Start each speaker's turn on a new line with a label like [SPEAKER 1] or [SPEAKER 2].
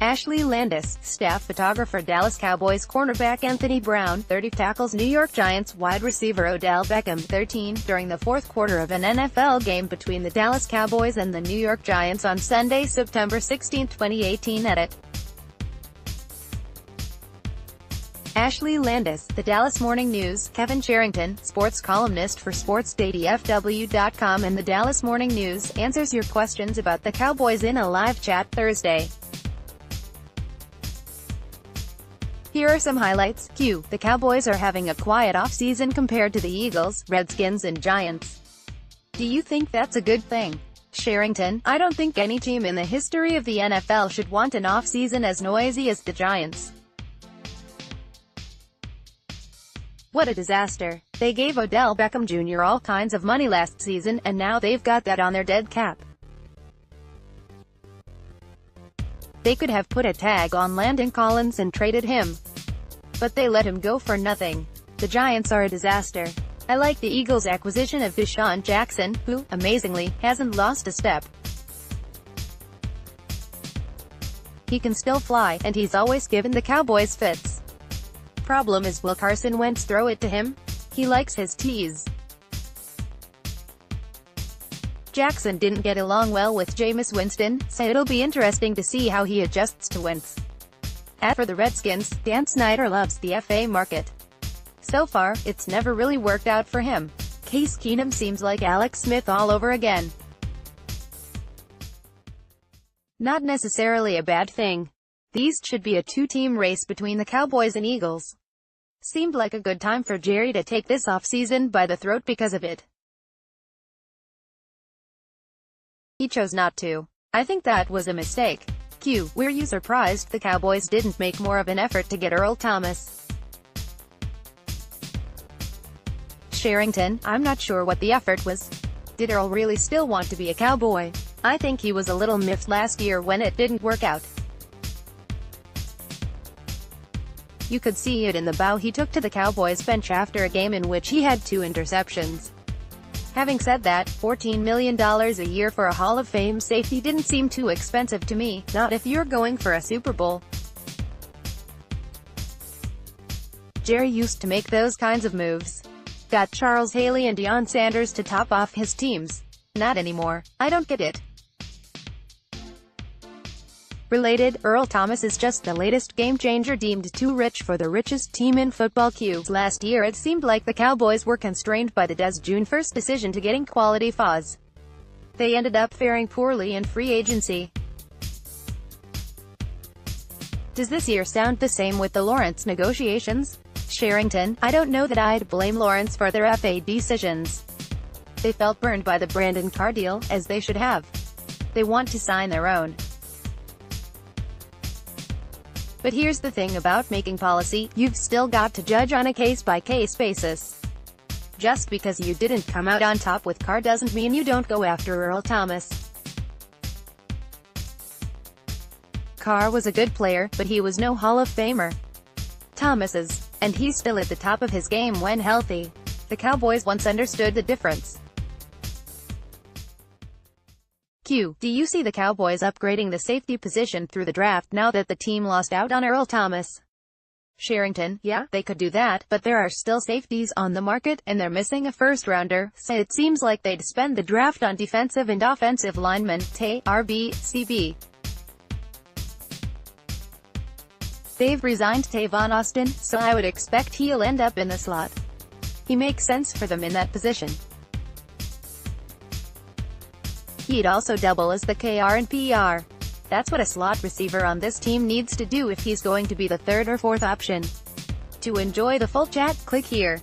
[SPEAKER 1] Ashley Landis, staff photographer Dallas Cowboys cornerback Anthony Brown, 30 tackles New York Giants wide receiver Odell Beckham, 13, during the fourth quarter of an NFL game between the Dallas Cowboys and the New York Giants on Sunday, September 16, 2018. Edit. Ashley Landis, The Dallas Morning News, Kevin Sherrington, sports columnist for SportsDailyFW.com and The Dallas Morning News, answers your questions about the Cowboys in a live chat Thursday. Here are some highlights. Q. The Cowboys are having a quiet offseason compared to the Eagles, Redskins and Giants. Do you think that's a good thing? Sherrington, I don't think any team in the history of the NFL should want an offseason as noisy as the Giants. What a disaster. They gave Odell Beckham Jr. all kinds of money last season, and now they've got that on their dead cap. They could have put a tag on Landon Collins and traded him. But they let him go for nothing. The Giants are a disaster. I like the Eagles' acquisition of Deshaun Jackson, who, amazingly, hasn't lost a step. He can still fly, and he's always given the Cowboys fits. Problem is, will Carson Wentz throw it to him? He likes his tease. Jackson didn't get along well with Jameis Winston, so it'll be interesting to see how he adjusts to Wentz. As for the Redskins, Dan Snyder loves the FA market. So far, it's never really worked out for him. Case Keenum seems like Alex Smith all over again. Not necessarily a bad thing. These should be a two-team race between the Cowboys and Eagles. Seemed like a good time for Jerry to take this offseason by the throat because of it. He chose not to. I think that was a mistake. Q. Were you surprised the Cowboys didn't make more of an effort to get Earl Thomas? Sherrington, I'm not sure what the effort was. Did Earl really still want to be a Cowboy? I think he was a little miffed last year when it didn't work out. You could see it in the bow he took to the Cowboys bench after a game in which he had 2 interceptions. Having said that, $14 million a year for a Hall of Fame safety didn't seem too expensive to me, not if you're going for a Super Bowl. Jerry used to make those kinds of moves. Got Charles Haley and Deion Sanders to top off his teams. Not anymore. I don't get it. Related, Earl Thomas is just the latest game-changer deemed too rich for the richest team in football. Q. Last year it seemed like the Cowboys were constrained by the June 1st decision to getting quality FAs. They ended up faring poorly in free agency. Does this year sound the same with the Lawrence negotiations? Sherrington, I don't know that I'd blame Lawrence for their FA decisions. They felt burned by the Brandon Carr deal, as they should have. They want to sign their own. But here's the thing about making policy, you've still got to judge on a case-by-case basis. Just because you didn't come out on top with Carr doesn't mean you don't go after Earl Thomas. Carr was a good player, but he was no Hall of Famer. Thomas is, and he's still at the top of his game when healthy. The Cowboys once understood the difference. Q. Do you see the Cowboys upgrading the safety position through the draft now that the team lost out on Earl Thomas? Sherrington, yeah, they could do that, but there are still safeties on the market, and they're missing a first-rounder, so it seems like they'd spend the draft on defensive and offensive linemen, RB, They've resigned Tavon Austin, so I would expect he'll end up in the slot. He makes sense for them in that position. He'd also double as the KR and PR. That's what a slot receiver on this team needs to do if he's going to be the third or fourth option. To enjoy the full chat, click here.